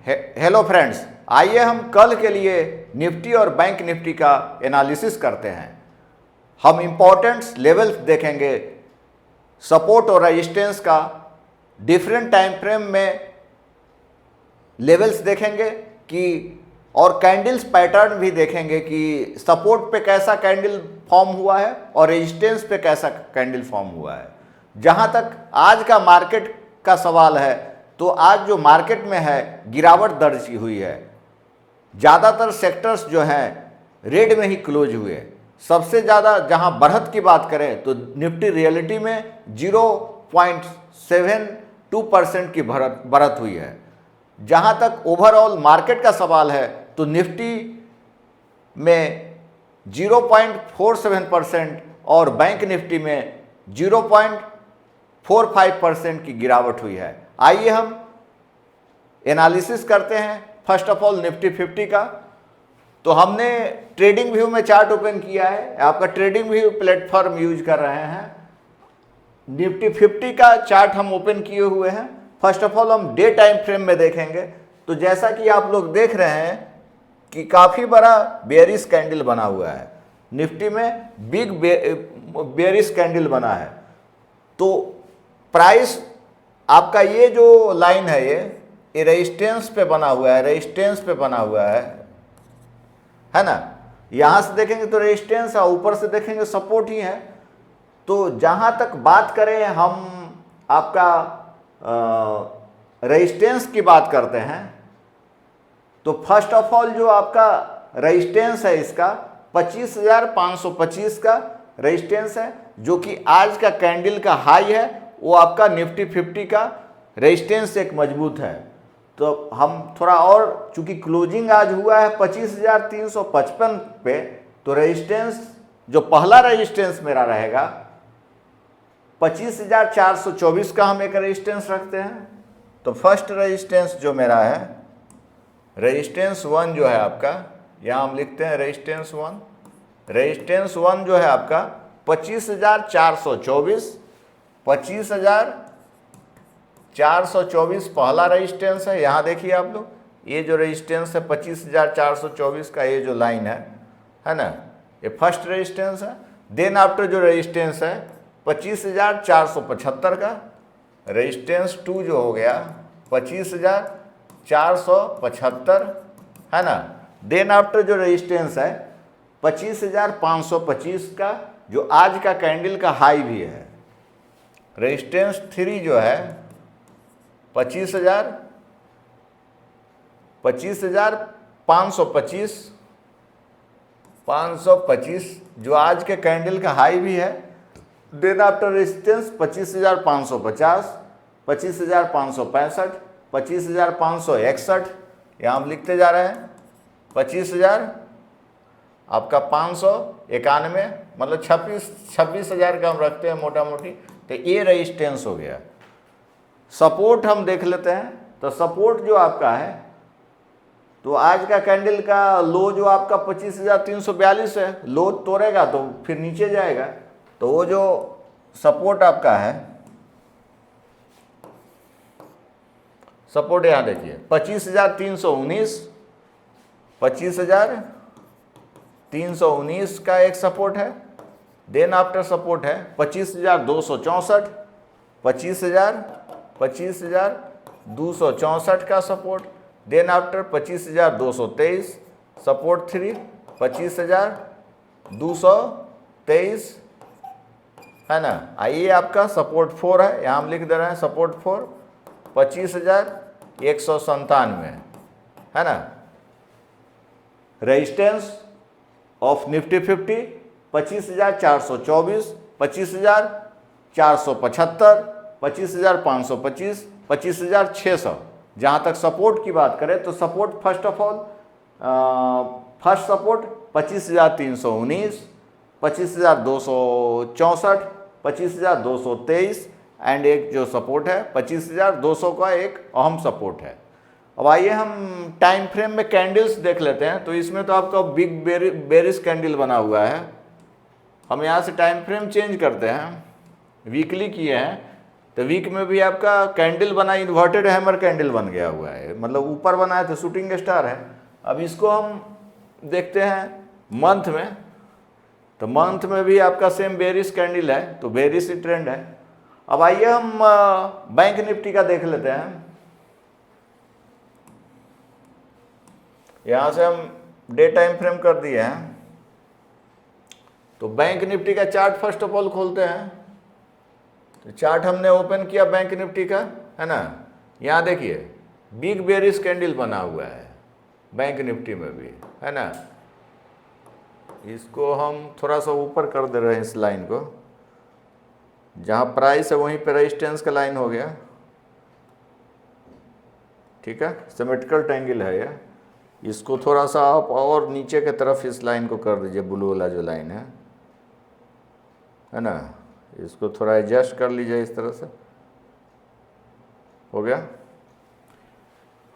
Hello friends, आइए हम कल के लिए निफ्टी और बैंक निफ्टी का एनालिसिस करते हैं। हम इम्पोर्टेंट लेवल्स देखेंगे, सपोर्ट और रेजिस्टेंस का, डिफरेंट टाइम फ्रेम में लेवल्स देखेंगे कि और कैंडल्स पैटर्न भी देखेंगे कि सपोर्ट पे कैसा कैंडल फॉर्म हुआ है और रेजिस्टेंस पे कैसा कैंडल फॉर्म हुआ है। जहाँ तक आज का मार्केट का सवाल है तो आज जो मार्केट में है गिरावट दर्ज हुई है। ज़्यादातर सेक्टर्स जो हैं रेड में ही क्लोज हुए। सबसे ज़्यादा जहां बढ़त की बात करें तो निफ्टी रियलिटी में 0.72% की बढ़त हुई है। जहां तक ओवरऑल मार्केट का सवाल है तो निफ्टी में 0.47% और बैंक निफ्टी में 0.45% की गिरावट हुई है। आइए हम एनालिसिस करते हैं फर्स्ट ऑफ ऑल निफ्टी 50 का। तो हमने ट्रेडिंग व्यू में चार्ट ओपन किया है, आपका ट्रेडिंग व्यू प्लेटफॉर्म यूज कर रहे हैं। निफ्टी 50 का चार्ट हम ओपन किए हुए हैं। फर्स्ट ऑफ ऑल हम डे टाइम फ्रेम में देखेंगे तो जैसा कि आप लोग देख रहे हैं कि काफ़ी बड़ा बेयरिश कैंडल बना हुआ है। निफ्टी में बिग बेयरिश कैंडल बना है। तो प्राइस आपका ये जो लाइन है ये रेजिस्टेंस पे बना हुआ है, रेजिस्टेंस पे बना हुआ है ना। यहाँ से देखेंगे तो रेजिस्टेंस है, ऊपर से देखेंगे सपोर्ट ही है। तो जहाँ तक बात करें हम आपका रेजिस्टेंस की बात करते हैं तो फर्स्ट ऑफ ऑल जो आपका रेजिस्टेंस है इसका 25,525 का रेजिस्टेंस है, जो कि आज का कैंडल का हाई है। वो आपका निफ्टी 50 का रेजिस्टेंस एक मजबूत है। तो हम थोड़ा और, चूंकि क्लोजिंग आज हुआ है 25,355 पे, तो रेजिस्टेंस जो पहला रेजिस्टेंस मेरा रहेगा 25,424 का हम एक रेजिस्टेंस रखते हैं। तो फर्स्ट रेजिस्टेंस जो मेरा है, रेजिस्टेंस 1 जो है आपका, यहाँ हम लिखते हैं रेजिस्टेंस 1। रेजिस्टेंस 1 जो है आपका 25,424, 25,424 पहला रेजिस्टेंस है। यहाँ देखिए आप लोग, ये जो रेजिस्टेंस है 25,424 का, ये जो लाइन है ना, ये फर्स्ट रेजिस्टेंस है। देन आफ्टर जो रेजिस्टेंस है 25,475 का, रेजिस्टेंस 2 जो हो गया 25,475 है ना। देन आफ्टर जो रेजिस्टेंस है 25,525 का, जो आज का कैंडल का हाई भी है। रेजिस्टेंस 3 जो है 25,525 जो आज के कैंडल का हाई भी है। देन आफ्टर रेजिस्टेंस 25,550, 25,565, 25,561, यहाँ हम लिखते जा रहे हैं 25,000 आपका 591, मतलब 26,000 का हम रखते हैं मोटा मोटी। तो ये रेजिस्टेंस हो गया। सपोर्ट हम देख लेते हैं। तो सपोर्ट जो आपका है, तो आज का कैंडल का लो जो आपका 25,342 है, लो तोड़ेगा तो फिर नीचे जाएगा। तो वो जो सपोर्ट आपका है, सपोर्ट यहाँ देखिए 25,319, 25,319 का एक सपोर्ट है। देन आफ्टर सपोर्ट है 25,264, 25,264 का सपोर्ट। देन आफ्टर 25,223 सपोर्ट 3, 25,223 है ना। आइए आपका सपोर्ट 4 है, यहाँ हम लिख दे रहे हैं सपोर्ट 4 25,197 है ना। Resistance of Nifty 50 25,424, 25,475, 25,525, 25,600। जहाँ तक सपोर्ट की बात करें तो support first of all first support 25,319, 25,264, 25,223 and एक जो सपोर्ट है 25,200 का एक अहम सपोर्ट है। अब आइए हम टाइम फ्रेम में कैंडल्स देख लेते हैं। तो इसमें तो आपका बिग बेरिश कैंडल बना हुआ है। हम यहाँ से टाइम फ्रेम चेंज करते हैं, वीकली किए हैं तो वीक में भी आपका कैंडल बना, इन्वर्टेड हैमर कैंडल बन गया हुआ है, मतलब ऊपर बनाया तो शूटिंग स्टार है। अब इसको हम देखते हैं मंथ में, तो मंथ में भी आपका सेम बेरिश कैंडल है, तो बेरिश ट्रेंड है। अब आइए हम बैंक निफ्टी का देख लेते हैं। यहां से हम डे टाइम फ्रेम कर दिए हैं, तो बैंक निफ्टी का चार्ट फर्स्ट ऑफ ऑल खोलते हैं। तो चार्ट हमने ओपन किया बैंक निफ्टी का, है ना। यहाँ देखिए बिग बेरिश कैंडल बना हुआ है बैंक निफ्टी में भी, है ना। इसको हम थोड़ा सा ऊपर कर दे रहे हैं, इस लाइन को, जहाँ प्राइस है वहीं पे रेजिस्टेंस का लाइन हो गया, ठीक है। सिमेट्रिकल ट्रायंगल है ये, इसको थोड़ा सा आप और नीचे के तरफ इस लाइन को कर दीजिए, ब्लू वाला जो लाइन है ना, इसको थोड़ा एडजस्ट कर लीजिए इस तरह से, हो गया।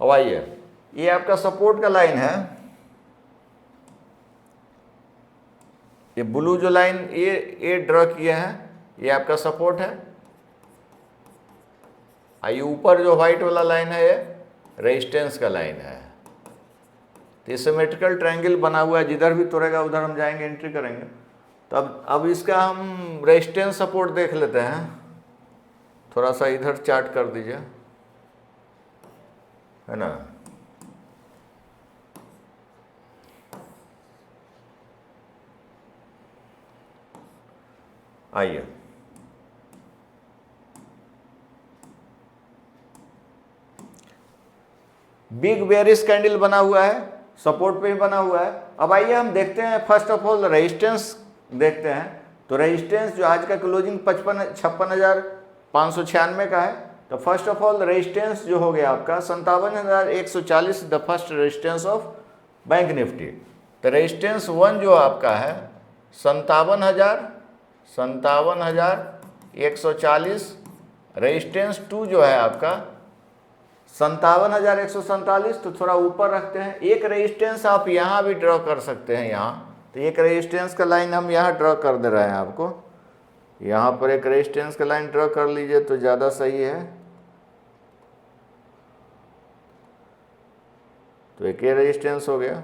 अब आइए, ये आपका सपोर्ट का लाइन है, ये ब्लू जो लाइन ये ड्रॉ किए हैं, ये आपका सपोर्ट है। आइए ऊपर जो व्हाइट वाला लाइन है, ये रेजिस्टेंस का लाइन है। तो सिमेट्रिकल ट्रायंगल बना हुआ है, जिधर भी तोड़ेगा उधर हम जाएंगे, एंट्री करेंगे। तो अब इसका हम रेजिस्टेंस सपोर्ट देख लेते हैं। थोड़ा सा इधर चार्ट कर दीजिए, है ना। आइए, बिग बेरिश कैंडल बना हुआ है, सपोर्ट पे ही बना हुआ है। अब आइए हम देखते हैं फर्स्ट ऑफ ऑल रेजिस्टेंस देखते हैं। तो रेजिस्टेंस जो आज का क्लोजिंग 56,596 का है, तो फर्स्ट ऑफ ऑल रेजिस्टेंस जो हो गया आपका 57,140, the first resistance of bank Nifty. तो रेजिस्टेंस 1 जो आपका है 57,140, रेजिस्टेंस 2 जो है आपका 57,147, तो थोड़ा ऊपर रखते हैं। एक रेजिस्टेंस आप यहाँ भी ड्रॉ कर सकते हैं, यहाँ तो एक रेजिस्टेंस का लाइन हम यहाँ ड्रॉ कर दे रहे हैं आपको, यहाँ पर एक रेजिस्टेंस का लाइन ड्रॉ कर लीजिए तो ज़्यादा सही है। तो एक ये रेजिस्टेंस हो गया,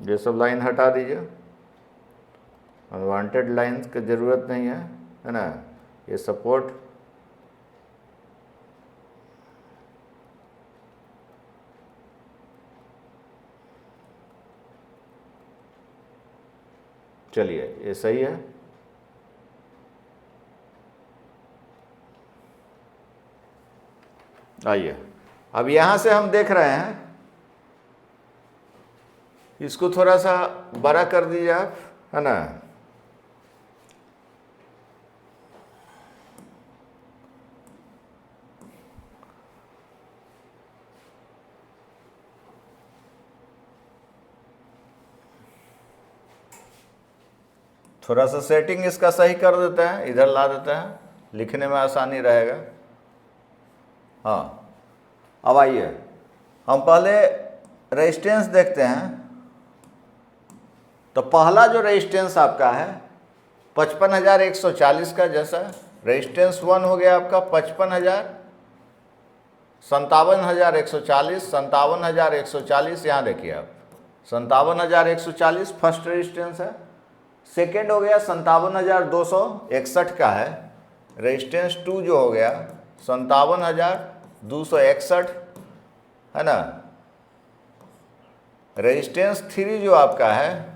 ये सब लाइन हटा दीजिए, अनवांटेड लाइंस की ज़रूरत नहीं है ना। ये सपोर्ट चलिए, ये सही है। आइए, अब यहां से हम देख रहे हैं, इसको थोड़ा सा बड़ा कर दीजिए आप, है ना। थोड़ा सा सेटिंग इसका सही कर देते हैं, इधर ला देते हैं, लिखने में आसानी रहेगा। हाँ, अब आइए हम पहले रेजिस्टेंस देखते हैं। तो पहला जो रेजिस्टेंस आपका है 55,140 का, जैसा रेजिस्टेंस 1 हो गया आपका 55,000, 57,140, 57,140, यहाँ देखिए आप 57,140 फर्स्ट रेजिस्टेंस है। सेकेंड हो गया 57,261 का है, रेजिस्टेंस 2 जो हो गया 57,261, है ना। रेजिस्टेंस 3 जो आपका है,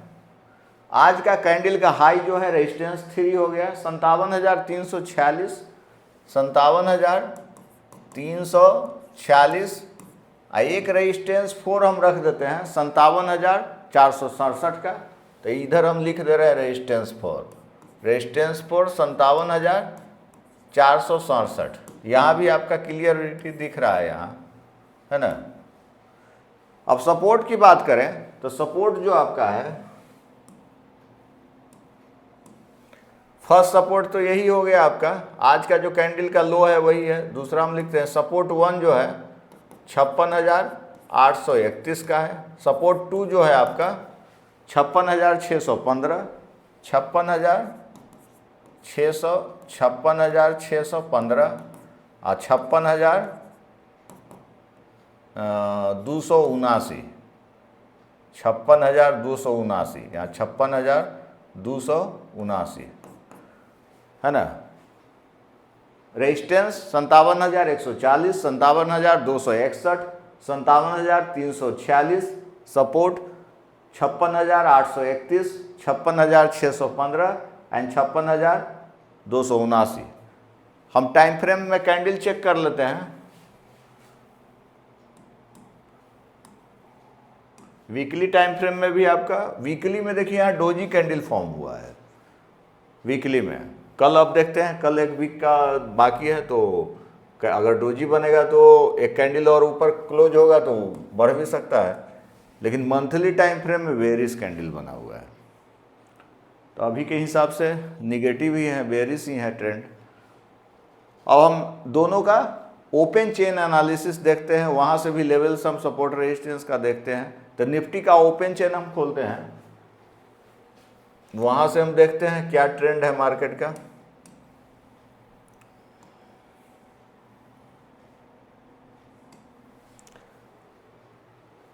आज का कैंडल का हाई जो है रेजिस्टेंस 3 हो गया 57,346, 57,346। एक रेजिस्टेंस 4 हम रख देते हैं 57,467 का, तो इधर हम लिख दे रहे हैं रेजिस्टेंस 4, रेजिस्टेंस 4 57,467। यहाँ भी आपका क्लियरिटी दिख रहा है यहाँ, है ना। अब सपोर्ट की बात करें तो सपोर्ट जो आपका है, फर्स्ट सपोर्ट तो यही हो गया आपका, आज का जो कैंडल का लो है वही है। दूसरा हम लिखते हैं सपोर्ट 1 जो है 56,000, 831 का है। सपोर्ट 2 जो है आपका 56,615, 56,615 और 56,279, 56,279, यहाँ 56,279 है ना। Resistance 57,140, 57,261, 57,346, support 56,831, 56,615 and 56,279। हम टाइम फ्रेम में कैंडल चेक कर लेते हैं। वीकली टाइम फ्रेम में भी आपका, वीकली में देखिए यहाँ डोजी कैंडल फॉर्म हुआ है वीकली में। कल अब देखते हैं, कल एक वीक का बाकी है, तो अगर डोजी बनेगा तो एक कैंडल और ऊपर क्लोज होगा तो बढ़ भी सकता है, लेकिन मंथली टाइम फ्रेम में बेयरिश कैंडल बना हुआ है। तो अभी के हिसाब से निगेटिव ही है, बेयरिश ही है ट्रेंड। अब हम दोनों का ओपन चेन एनालिसिस देखते हैं, वहाँ से भी लेवल्स हम सपोर्ट रेजिस्टेंस का देखते हैं। तो निफ्टी का ओपन चेन हम खोलते हैं, वहाँ से हम देखते हैं क्या ट्रेंड है मार्केट का।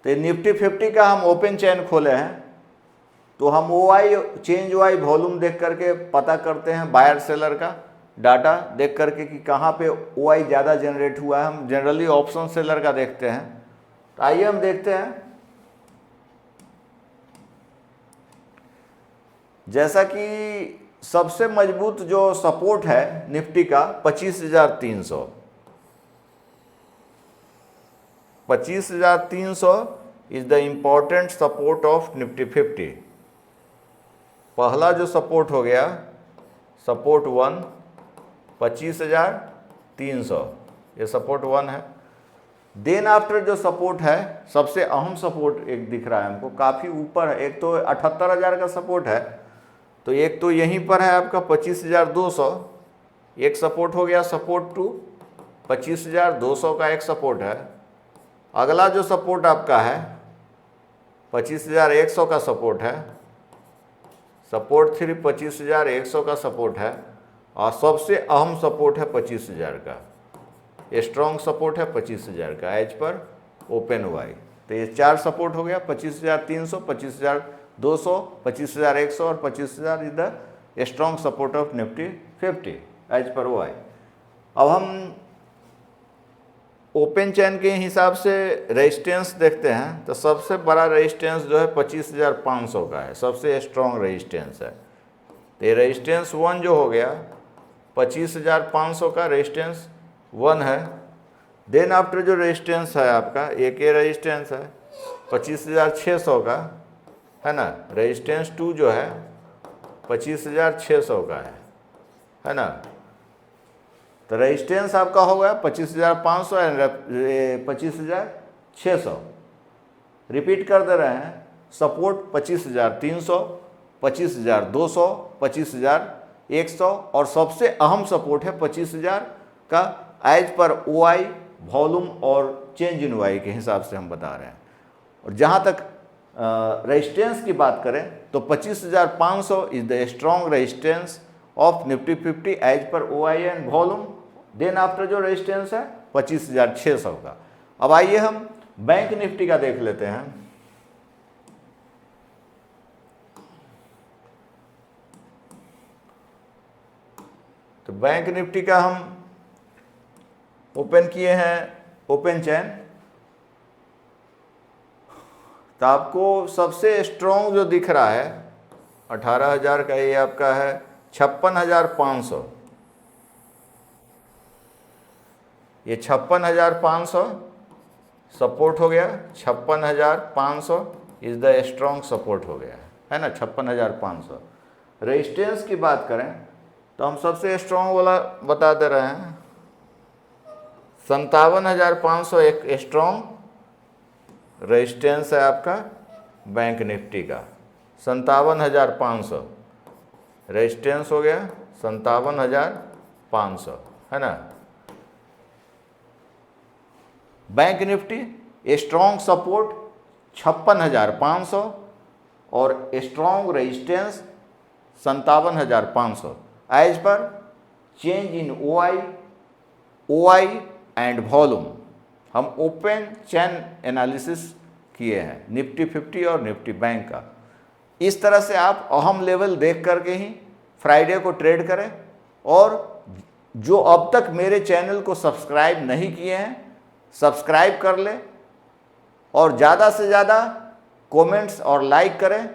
तो निफ्टी 50 का हम ओपन चेन खोले हैं, तो हम OI चेंज OI वॉल्यूम देख करके पता करते हैं, बायर सेलर का डाटा देख करके कि कहाँ पे OI ज़्यादा जनरेट हुआ है। हम जनरली ऑप्शन सेलर का देखते हैं। तो आइए हम देखते हैं, जैसा कि सबसे मजबूत जो सपोर्ट है निफ्टी का 25,300, 25,300 is the important support of Nifty 50। पहला जो सपोर्ट हो गया, सपोर्ट 1 25,300, ये सपोर्ट 1 है। देन आफ्टर जो सपोर्ट है, सबसे अहम सपोर्ट एक दिख रहा है हमको, काफ़ी ऊपर है। एक तो 78,000 का सपोर्ट है, तो एक तो यहीं पर है आपका 25,200, एक सपोर्ट हो गया। सपोर्ट 2 25,200 का एक सपोर्ट है। अगला जो सपोर्ट आपका है 25,100 का सपोर्ट है। सपोर्ट 3 25,100 का सपोर्ट है। और सबसे अहम सपोर्ट है 25,000 का, स्ट्रॉन्ग सपोर्ट है 25,000 का एज पर ओपन वाई। तो ये 4 सपोर्ट हो गया, 25,300, 25,200, 25,100 और 25,000 is the strong support of Nifty 50 as per Y. अब हम ओपन चैन के हिसाब से रेजिस्टेंस देखते हैं, तो सबसे बड़ा रेजिस्टेंस जो है 25,500 का है, सबसे स्ट्रॉन्ग रेजिस्टेंस है। तो ये रेजिस्टेंस 1 जो हो गया 25,500 का रेजिस्टेंस 1 है। देन आफ्टर जो रेजिस्टेंस है आपका, एक ये रेजिस्टेंस है 25,600 का, है ना। रेजिस्टेंस 2 जो है 25,600 का है ना। तो रेजिस्टेंस आपका हो गया 25,500 एंड 25,600। रिपीट कर दे रहे हैं, सपोर्ट 25,300, 25,200, 25,100 और सबसे अहम सपोर्ट है 25,000 का एज पर OI वॉल्यूम और चेंज इन OI के हिसाब से हम बता रहे हैं। और जहाँ तक रेजिस्टेंस की बात करें तो 25,500 is the strong resistance of Nifty 50 as per OI and volume. Then after जो रेजिस्टेंस है 25,600 का। अब आइए हम बैंक निफ्टी का देख लेते हैं। तो बैंक निफ्टी का हम ओपन किए हैं ओपन चैन, तो आपको सबसे स्ट्रॉन्ग जो दिख रहा है 18,000 का, ये आपका है 56,500। ये 56,500 सपोर्ट हो गया, 56,500 इज द स्ट्रॉन्ग सपोर्ट हो गया है ना, 56,500। रेजिस्टेंस की बात करें तो हम सबसे स्ट्रॉन्ग वाला बता दे रहे हैं, 57,500 एक स्ट्रॉन्ग रेजिस्टेंस है आपका बैंक निफ्टी का। 57,500 रेजिस्टेंस हो गया, 57,500 है ना। बैंक निफ्टी स्ट्रॉन्ग सपोर्ट 56,500 और strong resistance 57,500 as per change in OI and volume. हम ओपन चैन एनालिसिस किए हैं निफ्टी 50 और निफ्टी बैंक का। इस तरह से आप अहम लेवल देख करके ही फ्राइडे को ट्रेड करें। और जो अब तक मेरे चैनल को सब्सक्राइब नहीं किए हैं, सब्सक्राइब कर लें और ज़्यादा से ज़्यादा कमेंट्स और लाइक करें